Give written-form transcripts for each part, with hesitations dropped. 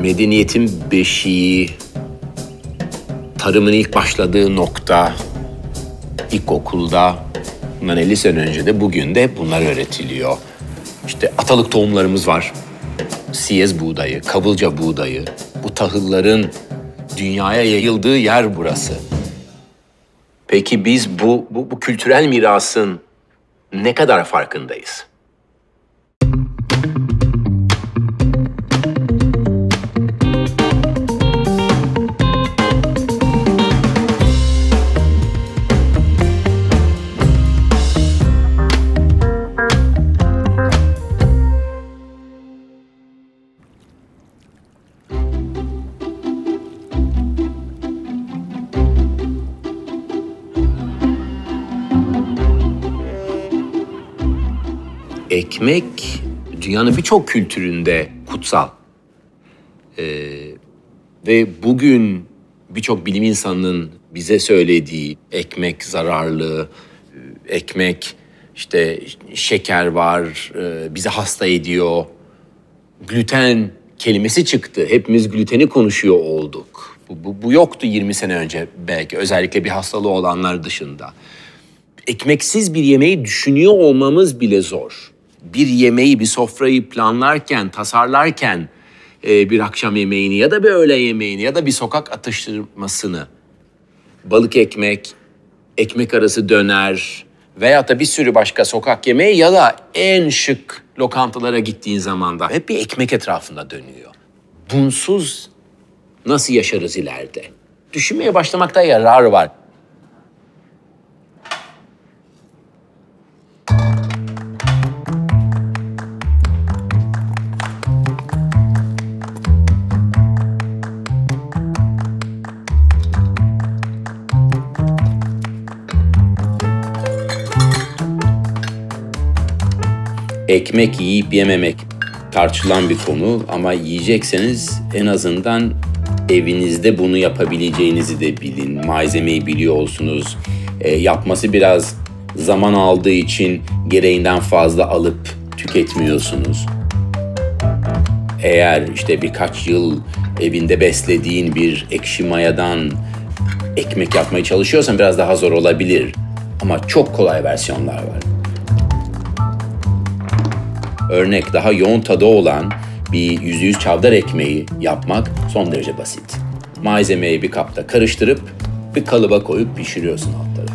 Medeniyetin beşiği, tarımın ilk başladığı nokta, ilkokulda, bundan 50 sene önce de bugün de bunlar öğretiliyor. İşte atalık tohumlarımız var. Siyez buğdayı, Kavılca buğdayı. Bu tahılların dünyaya yayıldığı yer burası. Peki biz bu kültürel mirasın ne kadar farkındayız? Ekmek dünyanın birçok kültüründe kutsal. Ve bugün birçok bilim insanının bize söylediği ekmek zararlı, ekmek işte şeker var, bizi hasta ediyor. Gluten kelimesi çıktı. Hepimiz gluteni konuşuyor olduk. Bu yoktu 20 sene önce belki, özellikle bir hastalığı olanlar dışında. Ekmeksiz bir yemeği düşünüyor olmamız bile zor. Bir yemeği, bir sofrayı planlarken, tasarlarken bir akşam yemeğini ya da bir öğle yemeğini ya da bir sokak atıştırmasını, balık ekmek, ekmek arası döner veya da bir sürü başka sokak yemeği ya da en şık lokantalara gittiğin zaman da hep bir ekmek etrafında dönüyor. Bunsuz nasıl yaşarız ileride? Düşünmeye başlamakta yarar var. Ekmek yiyip yememek tartışılan bir konu ama yiyecekseniz en azından evinizde bunu yapabileceğinizi de bilin. Malzemeyi biliyor olsunuz. Yapması biraz zaman aldığı için gereğinden fazla alıp tüketmiyorsunuz. Eğer işte birkaç yıl evinde beslediğin bir ekşi mayadan ekmek yapmaya çalışıyorsan biraz daha zor olabilir. Ama çok kolay versiyonlar var. Örnek daha yoğun tadı olan bir %100 çavdar ekmeği yapmak son derece basit. Malzemeyi bir kapta karıştırıp bir kalıba koyup pişiriyorsun alt tarafı.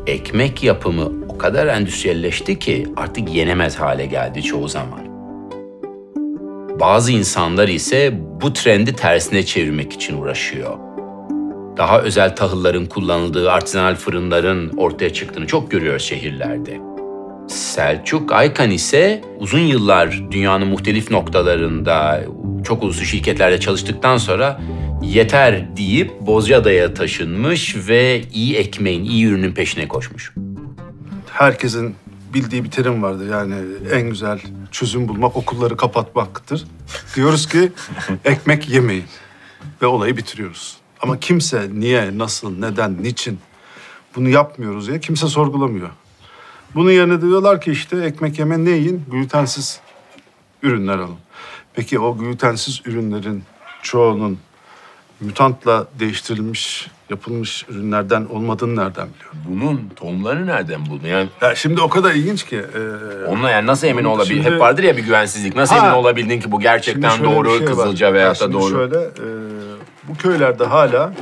Ekmek yapımı o kadar endüstriyelleşti ki artık yenemez hale geldi çoğu zaman. Bazı insanlar ise bu trendi tersine çevirmek için uğraşıyor. Daha özel tahılların kullanıldığı artizanal fırınların ortaya çıktığını çok görüyoruz şehirlerde. Selçuk Aykan ise uzun yıllar dünyanın muhtelif noktalarında çok uluslu şirketlerde çalıştıktan sonra yeter deyip Bozcaada'ya taşınmış ve iyi ekmeğin, iyi ürünün peşine koşmuş. Herkesin bildiği bir terim vardır. Yani en güzel çözüm bulmak okulları kapatmaktır. Diyoruz ki ekmek yemeyin ve olayı bitiriyoruz. Ama kimse niye, nasıl, neden, niçin bunu yapmıyoruz diye kimse sorgulamıyor. Bunun yerine diyorlar ki işte ekmek yeme ne yiyin? Glutensiz ürünler alın. Peki o glutensiz ürünlerin çoğunun mutantla değiştirilmiş yapılmış ürünlerden olmadığını nereden biliyor? Bunun tohumlarını nereden buldun? Yani Ya şimdi o kadar ilginç ki. onunla yani nasıl emin olabildin? Şimdi- Hep vardır ya bir güvensizlik. Nasıl emin olabildin ki bu gerçekten Şimdi şöyle doğru, bir şey var. Kızılca veya da Şimdi doğru? şöyle, bu köylerde hala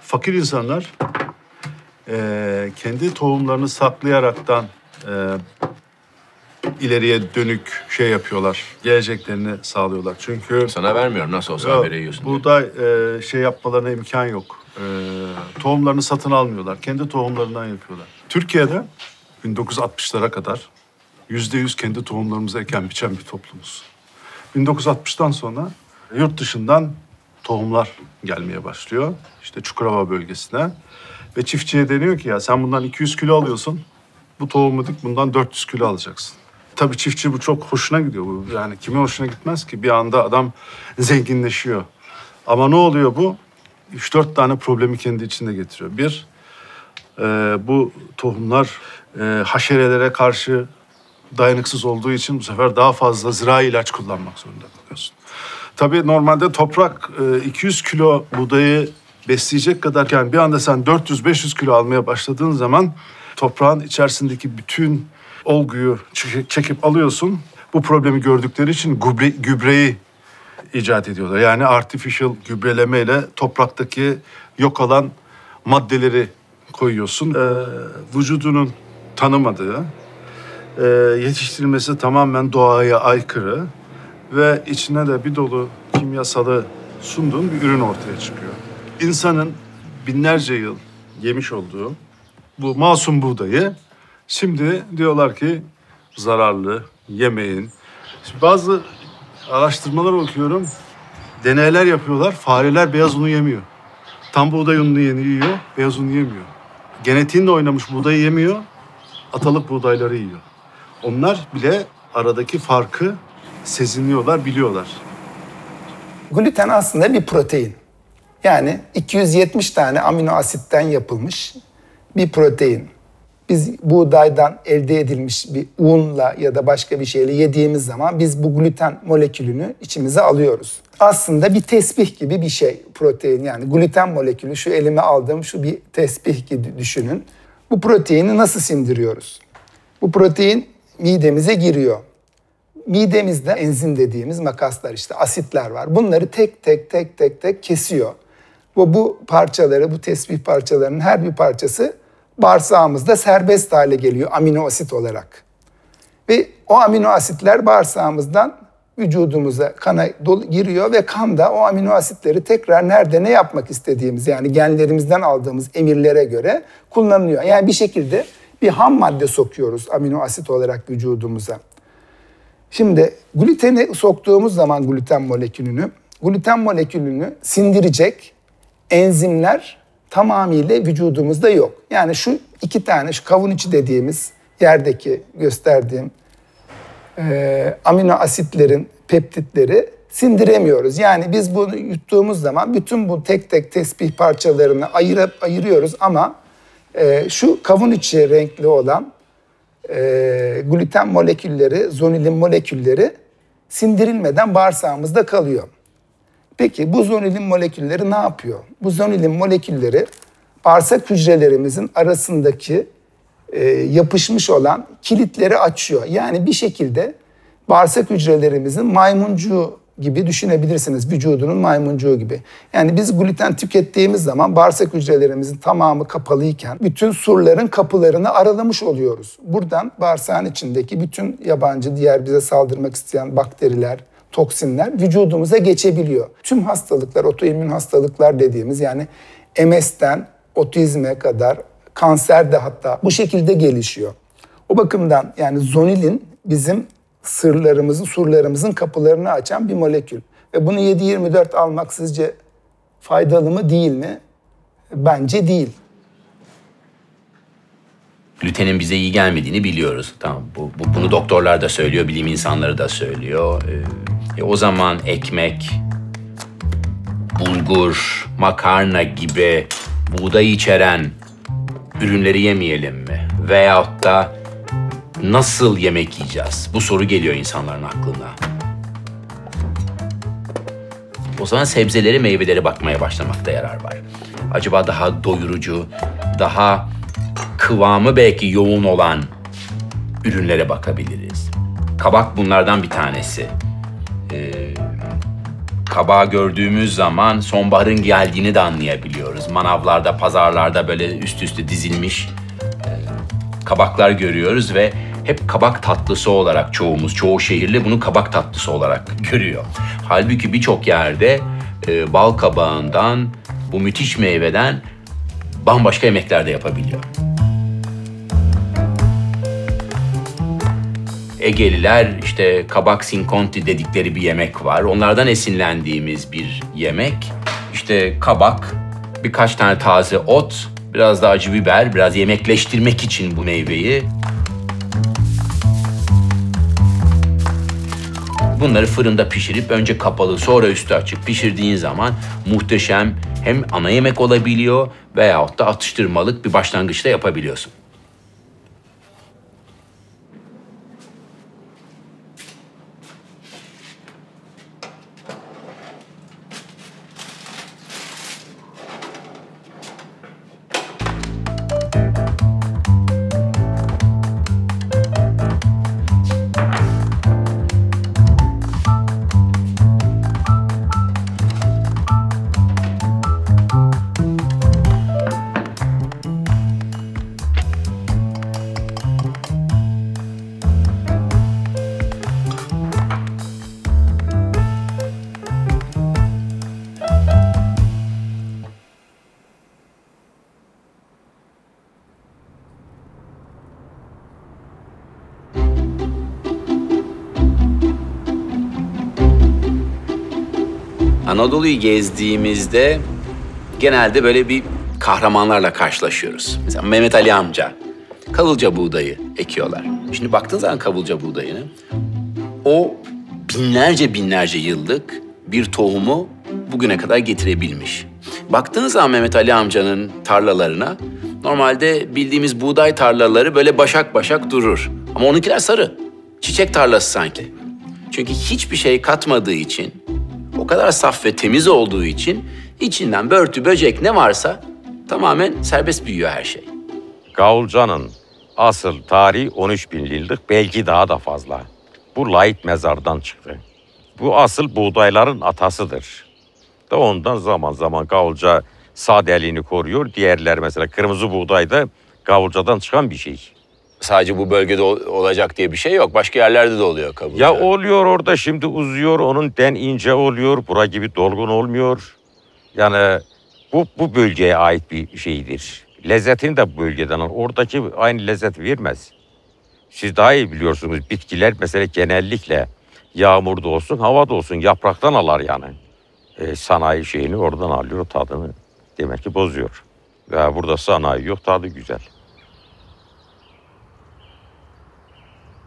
fakir insanlar kendi tohumlarını saklayaraktan ileriye dönük şey yapıyorlar. Geleceklerini sağlıyorlar. Çünkü Sana vermiyorum. Nasıl olsa ya, haberi yiyorsun diye. buğday şey yapmalarına imkan yok. Tohumlarını satın almıyorlar. Kendi tohumlarından yapıyorlar. Türkiye'de 1960'lara kadar %100 kendi tohumlarımızı eken biçen bir toplumuz. 1960'tan sonra yurt dışından tohumlar gelmeye başlıyor. İşte Çukurova bölgesine. Ve çiftçiye deniyor ki ya sen bundan 200 kilo alıyorsun. Bu tohumu dik bundan 400 kilo alacaksın. Tabii çiftçi bu çok hoşuna gidiyor. Yani kimin hoşuna gitmez ki? Bir anda adam zenginleşiyor. Ama ne oluyor bu? 3-4 tane problemi kendi içinde getiriyor. Bir, bu tohumlar haşerelere karşı dayanıksız olduğu için bu sefer daha fazla zirai ilaç kullanmak zorunda kalıyorsun. Tabii normalde toprak 200 kilo buğdayı besleyecek kadarken bir anda sen 400-500 kilo almaya başladığın zaman toprağın içerisindeki bütün olguyu çekip alıyorsun. Bu problemi gördükleri için gübreyi icat ediyorlar. Yani artificial gübrelemeyle topraktaki yok olan maddeleri koyuyorsun. Vücudunun tanımadığı, yetiştirilmesi tamamen doğaya aykırı ve içine de bir dolu kimyasalı sunduğun bir ürün ortaya çıkıyor. İnsanın binlerce yıl yemiş olduğu bu masum buğdayı şimdi diyorlar ki zararlı, yemeyin. Şimdi bazı araştırmalar okuyorum, deneyler yapıyorlar, fareler beyaz unu yemiyor. Tam buğday ununu yiyor, beyaz unu yemiyor. Genetiğinle oynamış buğdayı yemiyor, atalık buğdayları yiyor. Onlar bile aradaki farkı sezinliyorlar, biliyorlar. Gluten aslında bir protein. Yani 270 tane amino asitten yapılmış bir protein. Biz buğdaydan elde edilmiş bir unla ya da başka bir şeyle yediğimiz zaman biz bu gluten molekülünü içimize alıyoruz. Aslında bir tesbih gibi bir şey protein. Yani gluten molekülü şu elime aldığım şu bir tesbih gibi düşünün. Bu proteini nasıl sindiriyoruz? Bu protein midemize giriyor. Midemizde enzim dediğimiz makaslar işte asitler var. Bunları tek tek kesiyor. Bu parçaları, bu tesbih parçalarının her bir parçası bağırsağımızda serbest hale geliyor amino asit olarak. Ve o amino asitler bağırsağımızdan vücudumuza, kana giriyor ve kanda o amino asitleri tekrar nerede ne yapmak istediğimiz yani genlerimizden aldığımız emirlere göre kullanılıyor. Yani bir şekilde bir ham madde sokuyoruz amino asit olarak vücudumuza. Şimdi gluteni soktuğumuz zaman gluten molekülünü sindirecek enzimler tamamıyla vücudumuzda yok. Yani şu iki tane, şu kavun içi dediğimiz yerdeki gösterdiğim amino asitlerin peptitleri sindiremiyoruz. Yani biz bunu yuttuğumuz zaman bütün bu tek tek tesbih parçalarını ayırıyoruz ama şu kavun içi renkli olan gluten molekülleri, zonulin molekülleri sindirilmeden bağırsağımızda kalıyor. Peki bu zonulin molekülleri ne yapıyor? Bu zonulin molekülleri bağırsak hücrelerimizin arasındaki yapışmış olan kilitleri açıyor. Yani bir şekilde bağırsak hücrelerimizin maymuncuğu gibi düşünebilirsiniz. Vücudunun maymuncuğu gibi. Yani biz gluten tükettiğimiz zaman bağırsak hücrelerimizin tamamı kapalıyken bütün surların kapılarını aralamış oluyoruz. Buradan bağırsağın içindeki bütün yabancı, diğer bize saldırmak isteyen bakteriler, toksinler vücudumuza geçebiliyor. Tüm hastalıklar, otoimmün hastalıklar dediğimiz yani MS'ten otizme kadar kanser de hatta bu şekilde gelişiyor. O bakımdan yani zonulin bizim surlarımızın kapılarını açan bir molekül. Ve bunu 7/24 almak sizce faydalı mı değil mi? Bence değil. Glutenin bize iyi gelmediğini biliyoruz. Tamam, bunu doktorlar da söylüyor, bilim insanları da söylüyor. O zaman ekmek, bulgur, makarna gibi buğday içeren ürünleri yemeyelim mi? Veyahut da nasıl yemek yiyeceğiz? Bu soru geliyor insanların aklına. O zaman sebzeleri, meyvelere bakmaya başlamakta yarar var. Acaba daha doyurucu, daha kıvamı belki yoğun olan ürünlere bakabiliriz. Kabak bunlardan bir tanesi. Kabağı gördüğümüz zaman sonbaharın geldiğini de anlayabiliyoruz. Manavlarda, pazarlarda böyle üst üste dizilmiş kabaklar görüyoruz ve hep kabak tatlısı olarak çoğu şehirli bunu kabak tatlısı olarak görüyor. Halbuki birçok yerde bal kabağından, bu müthiş meyveden bambaşka yemekler de yapabiliyor. Egeliler işte kabak sinkonti dedikleri bir yemek var. Onlardan esinlendiğimiz bir yemek. İşte kabak, birkaç tane taze ot, biraz da acı biber, biraz yemekleştirmek için bu meyveyi. Bunları fırında pişirip önce kapalı sonra üstü açık pişirdiğin zaman muhteşem hem ana yemek olabiliyor veyahut da atıştırmalık bir başlangıçta yapabiliyorsun. Anadolu'yu gezdiğimizde genelde böyle bir kahramanlarla karşılaşıyoruz. Mesela Mehmet Ali amca kavulca buğdayı ekiyorlar. Şimdi baktığın zaman kavulca buğdayını, o binlerce yıllık bir tohumu bugüne kadar getirebilmiş. Baktığınız zaman Mehmet Ali amcanın tarlalarına, normalde bildiğimiz buğday tarlaları böyle başak başak durur. Ama onunkiler sarı. Çiçek tarlası sanki. Çünkü hiçbir şey katmadığı için, o kadar saf ve temiz olduğu için içinden börtü, böcek ne varsa tamamen serbest büyüyor her şey. Gavulcanın asıl tarihi 13.000 yıllık, belki daha da fazla. Bu layık mezardan çıktı. Bu asıl buğdayların atasıdır. Da ondan zaman zaman Gavulca sadeliğini koruyor. Diğerler mesela kırmızı buğday da Gavulcadan çıkan bir şey. Sadece bu bölgede olacak diye bir şey yok. Başka yerlerde de oluyor kavulca. Ya oluyor orada, şimdi uzuyor, onun den ince oluyor. Bura gibi dolgun olmuyor. Yani bu bölgeye ait bir şeydir. Lezzetini de bu bölgeden alır. Oradaki aynı lezzet vermez. Siz daha iyi biliyorsunuz, bitkiler mesela genellikle yağmurda olsun, havada olsun yapraktan alar yani. Sanayi şeyini oradan alıyor, tadını demek ki bozuyor. Ve burada sanayi yok, tadı güzel.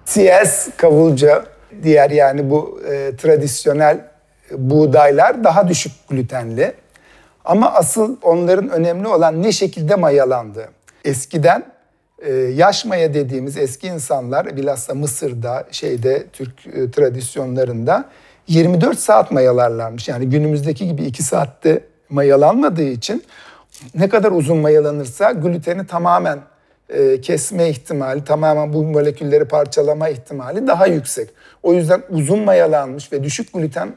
Siyez, kavulca, diğer yani bu tradisyonel buğdaylar daha düşük glutenli. Ama asıl onların önemli olan ne şekilde mayalandığı. Eskiden yaş maya dediğimiz eski insanlar, bilhassa Mısır'da, Türk tradisyonlarında 24 saat mayalarlarmış. Yani günümüzdeki gibi 2 saatte mayalanmadığı için ne kadar uzun mayalanırsa gluteni tamamen kesme ihtimali, tamamen bu molekülleri parçalama ihtimali daha yüksek. O yüzden uzun mayalanmış ve düşük gluten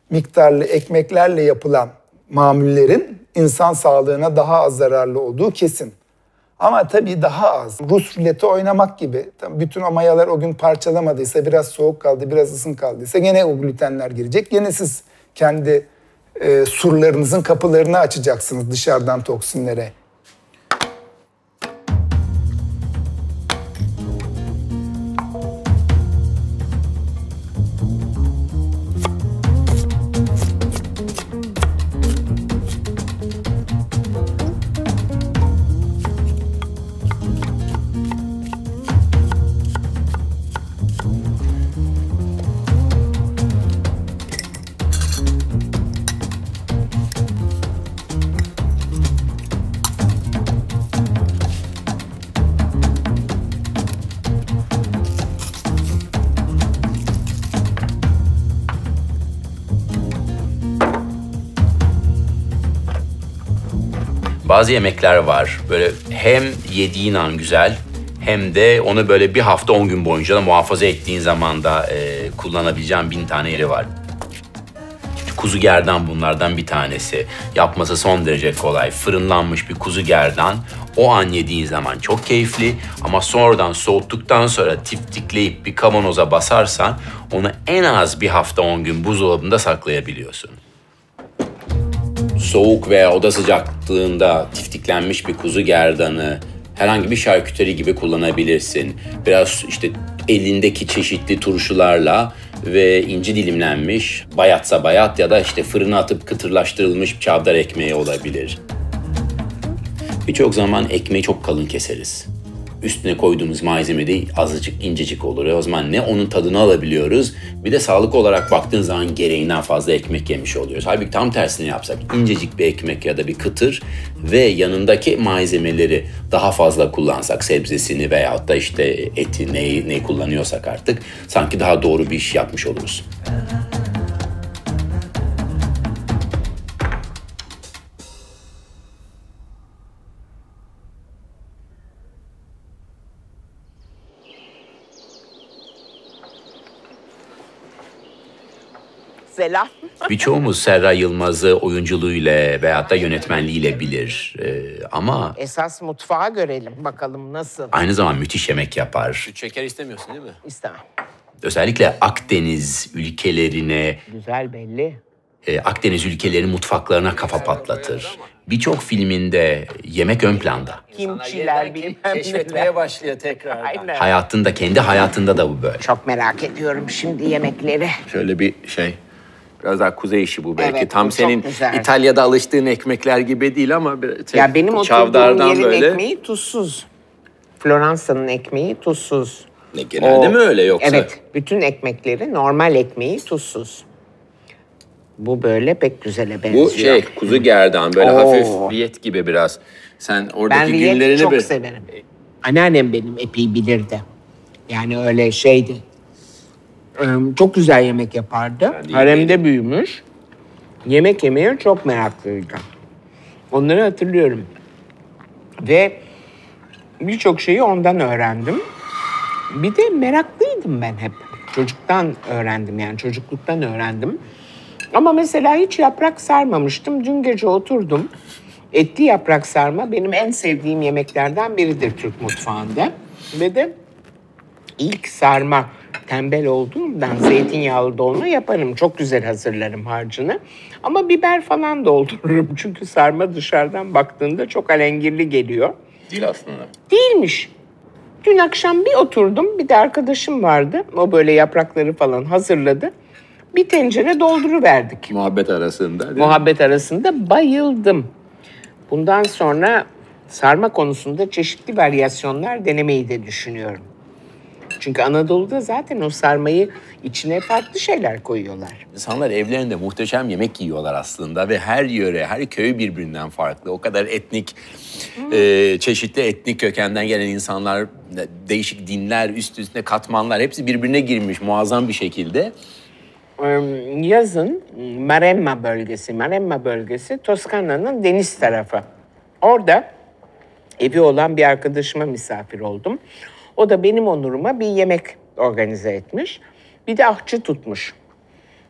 miktarlı ekmeklerle yapılan mamullerin insan sağlığına daha az zararlı olduğu kesin. Ama tabii daha az. Rus ruleti oynamak gibi. Bütün o mayalar o gün parçalamadıysa, biraz soğuk kaldı, biraz ısın kaldıysa gene o glutenler girecek. Gene siz kendi surlarınızın kapılarını açacaksınız dışarıdan toksinlere. Bazı yemekler var böyle hem yediğin an güzel hem de onu böyle bir hafta 10 gün boyunca da muhafaza ettiğin zaman da kullanabileceğin 1000 tane yeri var. Kuzu gerdan bunlardan bir tanesi. Yapması son derece kolay. Fırınlanmış bir kuzu gerdan. O an yediğin zaman çok keyifli ama sonradan soğuttuktan sonra tiftikleyip bir kavanoza basarsan onu en az bir hafta 10 gün buzdolabında saklayabiliyorsun. Soğuk veya oda sıcaklığında tiftiklenmiş bir kuzu gerdanı herhangi bir şarküteri gibi kullanabilirsin. Biraz işte elindeki çeşitli turşularla ve ince dilimlenmiş, bayatsa bayat ya da işte fırına atıp kıtırlaştırılmış çavdar ekmeği olabilir. Birçok zaman ekmeği çok kalın keseriz. Üstüne koyduğumuz malzeme de azıcık incecik olur. O zaman ne onun tadını alabiliyoruz, bir de sağlık olarak baktığın zaman gereğinden fazla ekmek yemiş oluyoruz. Halbuki tam tersini yapsak, incecik bir ekmek ya da bir kıtır ve yanındaki malzemeleri daha fazla kullansak, sebzesini veyahut da işte eti, neyi kullanıyorsak artık, sanki daha doğru bir iş yapmış oluruz. Selam. Birçoğumuz Serra Yılmaz'ı oyunculuğuyla veyahut da yönetmenliğiyle bilir. Ama Esas mutfağa görelim bakalım nasıl. aynı zaman müthiş yemek yapar. Şeker istemiyorsun değil mi? İstemem. Özellikle Akdeniz ülkelerine, Güzel belli. Akdeniz ülkelerinin mutfaklarına kafa patlatır. Birçok filminde yemek ön planda. Kimçiler bilmem neler. başlıyor tekrar. Aynen. Kendi hayatında da bu böyle. Çok merak ediyorum şimdi yemekleri. Şöyle bir şey, biraz daha kuzey işi bu belki. Evet, Tam bu çok senin güzel. İtalya'da alıştığın ekmekler gibi değil ama Ya benim oturduğum çavdardan yerin böyle. ekmeği tuzsuz. Floransa'nın ekmeği tuzsuz. Genelde mi öyle yoksa? Evet, bütün ekmekleri normal ekmeği tuzsuz. Bu böyle pek güzele benziyor. Bu şey kuzu gerdan böyle Oo. hafif riyet gibi biraz. Sen oradaki Ben riyet günlerini çok bir... severim. Anneannem benim epey bilirdi. Yani öyle şeydi. Çok güzel yemek yapardı. Ben de Haremde yemeğim. büyümüş. Yemek yemeye çok meraklıydı. Onları hatırlıyorum. Ve birçok şeyi ondan öğrendim. Bir de meraklıydım ben hep. Çocuktan öğrendim yani çocukluktan öğrendim. Ama mesela hiç yaprak sarmamıştım. Dün gece oturdum. Etli yaprak sarma benim en sevdiğim yemeklerden biridir Türk mutfağında. Ve de ilk sarma tembel olduğumdan zeytinyağlı dolma yaparım. Çok güzel hazırlarım harcını. Ama biber falan doldururum. Çünkü sarma dışarıdan baktığında çok alengirli geliyor. Değil aslında. Değilmiş. Dün akşam bir oturdum. Bir de arkadaşım vardı. O böyle yaprakları falan hazırladı. Bir tencere dolduruverdik. Muhabbet arasında değil mi? Muhabbet arasında bayıldım. Bundan sonra sarma konusunda çeşitli varyasyonlar denemeyi de düşünüyorum. Çünkü Anadolu'da zaten o sarmayı içine farklı şeyler koyuyorlar. İnsanlar evlerinde muhteşem yemek yiyorlar aslında ve her yöre, her köy birbirinden farklı. O kadar etnik, çeşitli etnik kökenden gelen insanlar, değişik dinler, üst üste katmanlar hepsi birbirine girmiş muazzam bir şekilde. Yazın Maremma bölgesi Toskana'nın deniz tarafı. Orada evi olan bir arkadaşıma misafir oldum. O da benim onuruma bir yemek organize etmiş. Bir de ahçı tutmuş.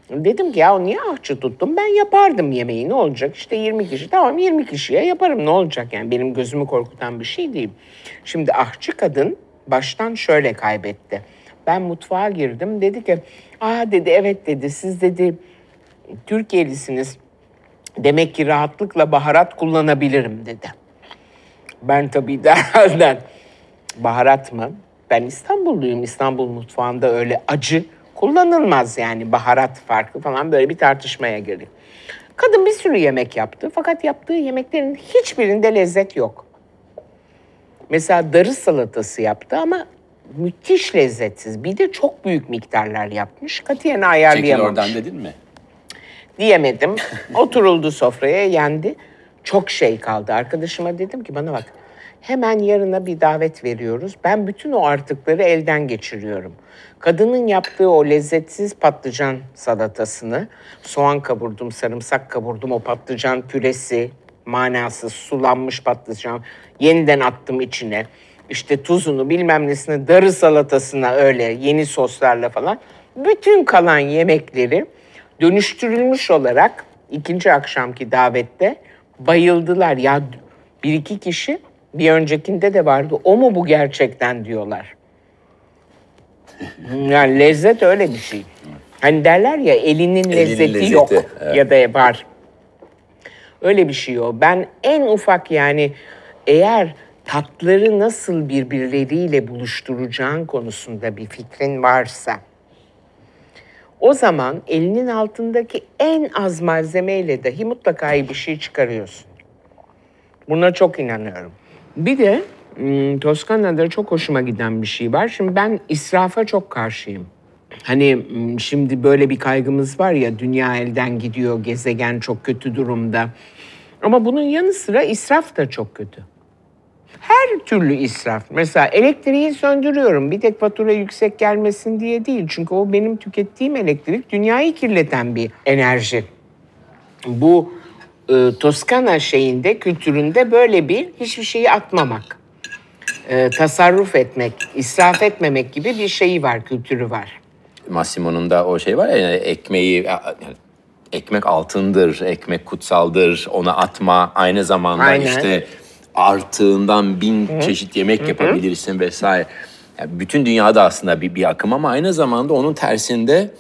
Dedim ki ya niye ahçı tuttum? Ben yapardım yemeği ne olacak? İşte 20 kişi tamam 20 kişiye yaparım ne olacak? Yani benim gözümü korkutan bir şey değil. Şimdi ahçı kadın baştan şöyle kaybetti. Ben mutfağa girdim dedi ki dedi evet dedi siz dedi Türkiyelisiniz. Demek ki rahatlıkla baharat kullanabilirim dedi. Ben tabii derhalde baharat mı? Ben İstanbulluyum. İstanbul mutfağında öyle acı kullanılmaz yani baharat farkı falan böyle bir tartışmaya girdik. Kadın bir sürü yemek yaptı fakat yaptığı yemeklerin hiçbirinde lezzet yok. Mesela darı salatası yaptı ama müthiş lezzetsiz. Bir de çok büyük miktarlar yapmış. Katiyen Çekil ayarlayamamış. oradan dedin mi? Diyemedim. Oturuldu sofraya, yendi. Çok şey kaldı. Arkadaşıma dedim ki bana bak, hemen yarına bir davet veriyoruz. Ben bütün o artıkları elden geçiriyorum. Kadının yaptığı o lezzetsiz patlıcan salatasını, soğan kavurdum, sarımsak kavurdum, o patlıcan püresi, manasız sulanmış patlıcan yeniden attım içine. İşte tuzunu bilmem nesine, darı salatasına öyle yeni soslarla falan. Bütün kalan yemekleri dönüştürülmüş olarak ikinci akşamki davette bayıldılar. Ya bir iki kişi bir öncekinde de vardı. O mu bu gerçekten diyorlar. Yani lezzet öyle bir şey. Hani derler ya elinin lezzeti yok evet. ya da var. Öyle bir şey o. Ben en ufak yani eğer tatları nasıl birbirleriyle buluşturacağın konusunda bir fikrin varsa o zaman elinin altındaki en az malzemeyle dahi mutlaka iyi bir şey çıkarıyorsun. Buna çok inanıyorum. Bir de Toskana'da çok hoşuma giden bir şey var. Şimdi ben israfa çok karşıyım. Hani şimdi böyle bir kaygımız var ya, dünya elden gidiyor, gezegen çok kötü durumda. Ama bunun yanı sıra israf da çok kötü. Her türlü israf. Mesela elektriği söndürüyorum. Bir tek fatura yüksek gelmesin diye değil. Çünkü o benim tükettiğim elektrik dünyayı kirleten bir enerji. Bu Toskana şeyinde, kültüründe böyle bir hiçbir şeyi atmamak, tasarruf etmek, israf etmemek gibi bir şeyi var, kültürü var. Massimo'nun da o şey var ya, yani ekmeği, ekmek altındır, ekmek kutsaldır, ona atma, aynı zamanda Aynen. işte artığından 1000 çeşit yemek yapabilirsin vesaire. Yani bütün dünyada aslında bir akım ama aynı zamanda onun tersinde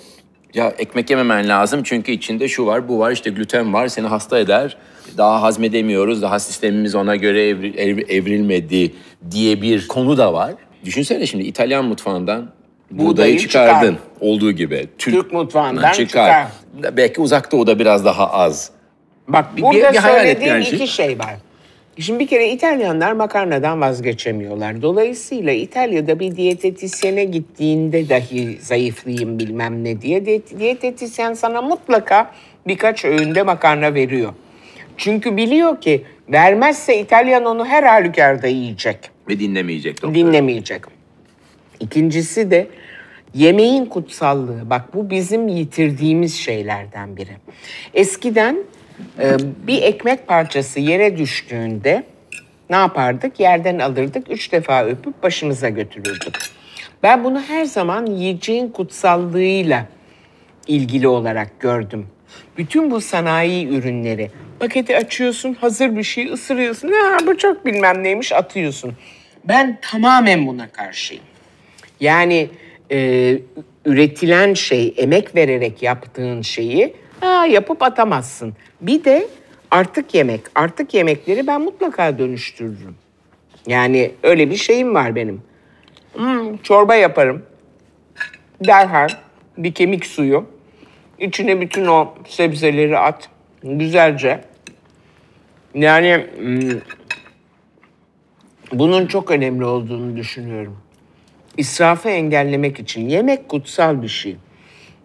ya ekmek yememen lazım çünkü içinde şu var, bu var, işte gluten var, seni hasta eder. Daha hazmedemiyoruz, daha sistemimiz ona göre evrilmedi diye bir konu da var. Düşünsene şimdi İtalyan mutfağından buğdayı çıkardın çıkar. Olduğu gibi. Türk mutfağından çıkar. Belki Uzak Doğu'da biraz daha az. Bak Bir burada hayal et söylediğim yani. iki şey var. Şimdi bir kere İtalyanlar makarnadan vazgeçemiyorlar. Dolayısıyla İtalya'da bir diyetetisyene gittiğinde dahi zayıflayayım bilmem ne diye diyetetisyen sana mutlaka birkaç öğünde makarna veriyor. Çünkü biliyor ki vermezse İtalyan onu her halükarda yiyecek. Ve dinlemeyecek. Dinlemeyecek. İkincisi de yemeğin kutsallığı. Bak bu bizim yitirdiğimiz şeylerden biri. Eskiden bir ekmek parçası yere düştüğünde ne yapardık? Yerden alırdık, 3 defa öpüp başımıza götürürdük. Ben bunu her zaman yiyeceğin kutsallığıyla ilgili olarak gördüm. Bütün bu sanayi ürünleri, paketi açıyorsun, hazır bir şey ısırıyorsun. Bu çok bilmem neymiş, atıyorsun. Ben tamamen buna karşıyım. Yani üretilen şey, emek vererek yaptığın şeyi yapıp atamazsın. Bir de artık yemekleri ben mutlaka dönüştürürüm. Yani öyle bir şeyim var benim. Çorba yaparım. Derhal bir kemik suyu. İçine bütün o sebzeleri at. Güzelce. Yani bunun çok önemli olduğunu düşünüyorum. İsrafı engellemek için yemek kutsal bir şey.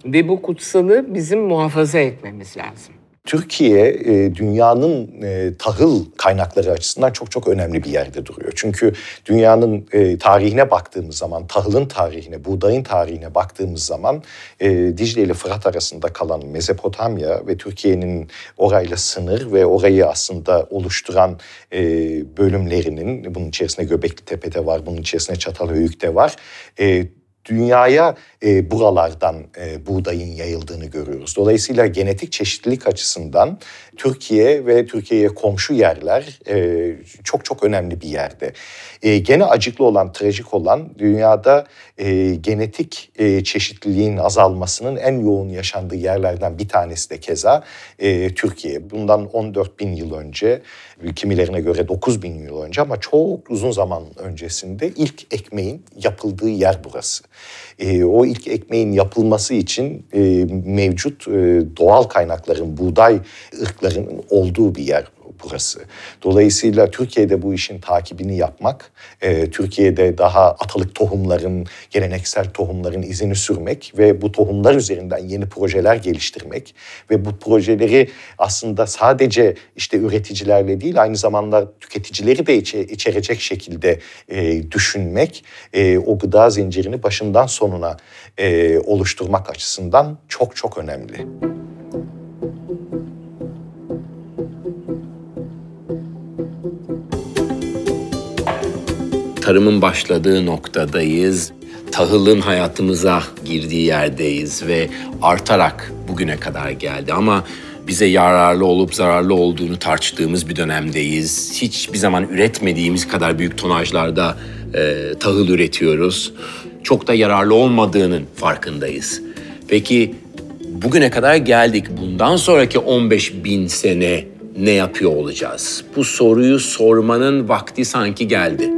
Ve bu kutsalı bizim muhafaza etmemiz lazım. Türkiye dünyanın tahıl kaynakları açısından çok çok önemli bir yerde duruyor. Çünkü dünyanın tarihine baktığımız zaman, tahılın tarihine, buğdayın tarihine baktığımız zaman Dicle ile Fırat arasında kalan Mezopotamya ve Türkiye'nin orayla sınır ve orayı aslında oluşturan bölümlerinin, bunun içerisinde Göbekli Tepe'de var, bunun içerisinde Çatalhöyük'te var. Dünyaya buralardan buğdayın yayıldığını görüyoruz. Dolayısıyla genetik çeşitlilik açısından Türkiye ve Türkiye'ye komşu yerler çok çok önemli bir yerde. Gene acıklı olan, trajik olan dünyada genetik çeşitliliğin azalmasının en yoğun yaşandığı yerlerden bir tanesi de keza Türkiye. Bundan 14.000 yıl önce, kimilerine göre 9.000 yıl önce ama çok uzun zaman öncesinde ilk ekmeğin yapıldığı yer burası. O ilk ekmeğin yapılması için mevcut doğal kaynakların, buğday ırklarının olduğu bir yer burası. Dolayısıyla Türkiye'de bu işin takibini yapmak, Türkiye'de daha atalık tohumların, geleneksel tohumların izini sürmek ve bu tohumlar üzerinden yeni projeler geliştirmek ve bu projeleri aslında sadece işte üreticilerle değil, aynı zamanda tüketicileri de içerecek şekilde düşünmek, o gıda zincirini başından sonuna oluşturmak açısından çok çok önemli. tarımın başladığı noktadayız. Tahılın hayatımıza girdiği yerdeyiz ve artarak bugüne kadar geldi. Ama bize yararlı olup zararlı olduğunu tartıştığımız bir dönemdeyiz. Hiçbir zaman üretmediğimiz kadar büyük tonajlarda tahıl üretiyoruz. Çok da yararlı olmadığının farkındayız. Peki bugüne kadar geldik. Bundan sonraki 15.000 sene ne yapıyor olacağız? Bu soruyu sormanın vakti sanki geldi.